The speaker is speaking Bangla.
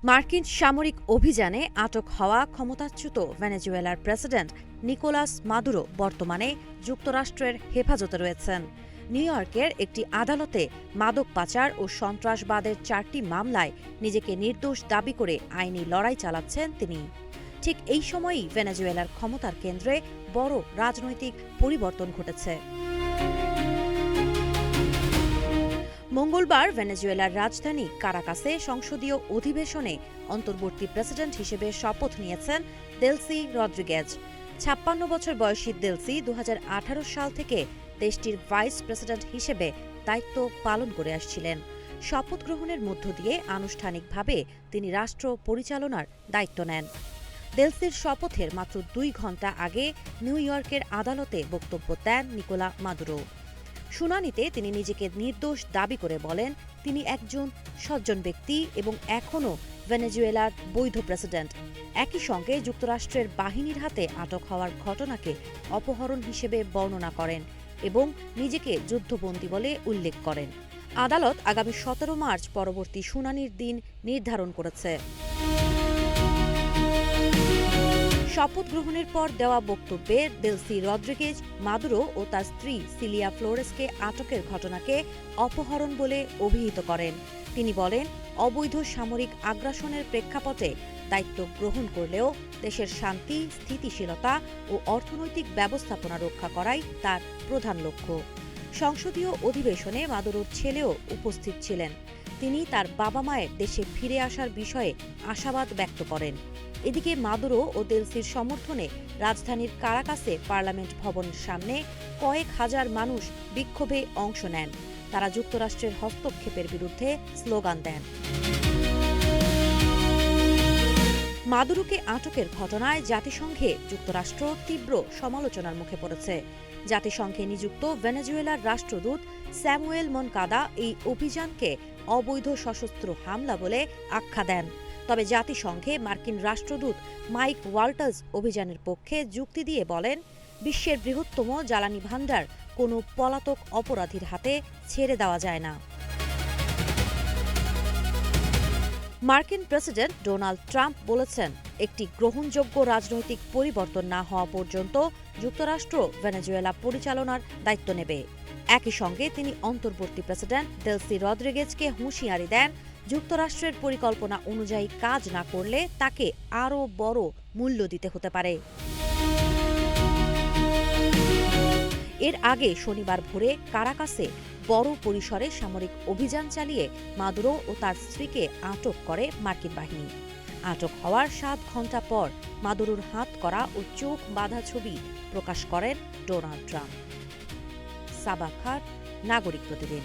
মার্কিন সামরিক অভিযানে আটক হওয়া ক্ষমতাচ্যুত ভেনেজুয়েলার প্রেসিডেন্ট নিকোলাস মাদুরো বর্তমানে যুক্তরাষ্ট্রের হেফাজতে রয়েছেন। নিউ ইয়র্কের একটি আদালতে মাদক পাচার ও সন্ত্রাসবাদের 4টি মামলায় নিজেকে নির্দোষ দাবি করে আইনি লড়াই চালাচ্ছেন তিনি। ঠিক এই সময়ই ভেনেজুয়েলার ক্ষমতার কেন্দ্রে বড় রাজনৈতিক পরিবর্তন ঘটেছে। মঙ্গলবার ভেনেজুয়েলার রাজধানী কারাকাসে সংসদীয় অধিবেশনে অন্তর্বর্তী প্রেসিডেন্ট হিসেবে শপথ নিয়েছেন দেলসি রদ্রিগেজ। ৫৬ বছর বয়সী দেলসি ২০১৮ সাল থেকে দেশটির ভাইস প্রেসিডেন্ট হিসেবে দায়িত্ব পালন করে আসছিলেন। শপথ গ্রহণের মধ্য দিয়ে আনুষ্ঠানিকভাবে তিনি রাষ্ট্র পরিচালনার দায়িত্ব নেন। দেলসির শপথের মাত্র ২ ঘণ্টা আগে নিউ ইয়র্কের আদালতে বক্তব্য দেন নিকোলা মাদুরো। শুনানিতে তিনি নিজেকে নির্দোষ দাবি করে বলেন, তিনি একজন সজ্জন ব্যক্তি এবং এখনও ভেনেজুয়েলার বৈধ প্রেসিডেন্ট। একই সঙ্গে যুক্তরাষ্ট্রের বাহিনীর হাতে আটক হওয়ার ঘটনাকে অপহরণ হিসেবে বর্ণনা করেন এবং নিজেকে যুদ্ধবন্দী বলে উল্লেখ করেন। আদালত আগামী ১৭ মার্চ পরবর্তী শুনানির দিন নির্ধারণ করেছে। শপথ গ্রহণের পর দেওয়া বক্তব্যে দেলসি রদ্রিগেজ মাদুরো ও তার স্ত্রী সিলিয়া ফ্লোরেসকে আটকের ঘটনাকে অপহরণ বলে অভিহিত করেন। তিনি বলেন, অবৈধ সামরিক আগ্রাসনের প্রেক্ষাপটে দায়িত্ব গ্রহণ করলেও দেশের শান্তি, স্থিতিশীলতা ও অর্থনৈতিক ব্যবস্থাপনা রক্ষা করাই তার প্রধান লক্ষ্য। সংসদীয় অধিবেশনে মাদুরোর ছেলেও উপস্থিত ছিলেন। তিনি তার বাবা মায়ের দেশে ফিরে আসার বিষয়ে আশাবাদ ব্যক্ত করেন। এদিকে মাদুরো ও দেলসির সমর্থনে রাজধানীর কারাকাসে পার্লামেন্ট ভবনের সামনে কয়েক হাজার মানুষ বিক্ষোভে অংশ নেন। তারা যুক্তরাষ্ট্রের হস্তক্ষেপের বিরুদ্ধে স্লোগান দেন। মাদুরোকে আটকের ঘটনায় জাতিসংঘে যুক্তরাষ্ট্র তীব্র সমালোচনার মুখে পড়েছে। জাতিসংঘে নিযুক্ত ভেনেজুয়েলার রাষ্ট্রদূত স্যামুয়েল মনকাদা এই অভিযানকে অবৈধ সশস্ত্র হামলা বলে আখ্যা দেন। তবে জাতিসংঘে মার্কিন রাষ্ট্রদূত মাইক ওয়াল্টার্স অভিযানের পক্ষে যুক্তি দিয়ে বলেন, বিশ্বের বৃহত্তম জ্বালানি ভাণ্ডার কোনো পলাতক অপরাধীর হাতে ছেড়ে দেওয়া যায় না। মার্কিন প্রেসিডেন্ট ডোনাল্ড ট্রাম্প বলেছেন, একটি গ্রহণযোগ্য রাজনৈতিক পরিবর্তন না হওয়া পর্যন্ত যুক্তরাষ্ট্র ভেনেজুয়েলা পরিচালনার দায়িত্ব নেবে। একই সঙ্গে তিনি অন্তর্বর্তী প্রেসিডেন্ট দেলসি রদ্রিগেজকে হুঁশিয়ারি দেন, যুক্তরাষ্ট্রের পরিকল্পনা অনুযায়ী কাজ না করলে তাকে আরও বড় মূল্য দিতে হতে পারে। এর আগে শনিবার ভোরে কারাকাসে বড় পরিসরে সামরিক অভিযান চালিয়ে মাদুরো ও তার স্ত্রীকে আটক করে মার্কিন বাহিনী। আটক হওয়ার ৭ ঘণ্টা পর মাদুরোর হাত করা ও চোখ বাঁধা ছবি প্রকাশ করেন ডোনাল্ড ট্রাম্প। সাবা খার, নাগরিক প্রতিদিন।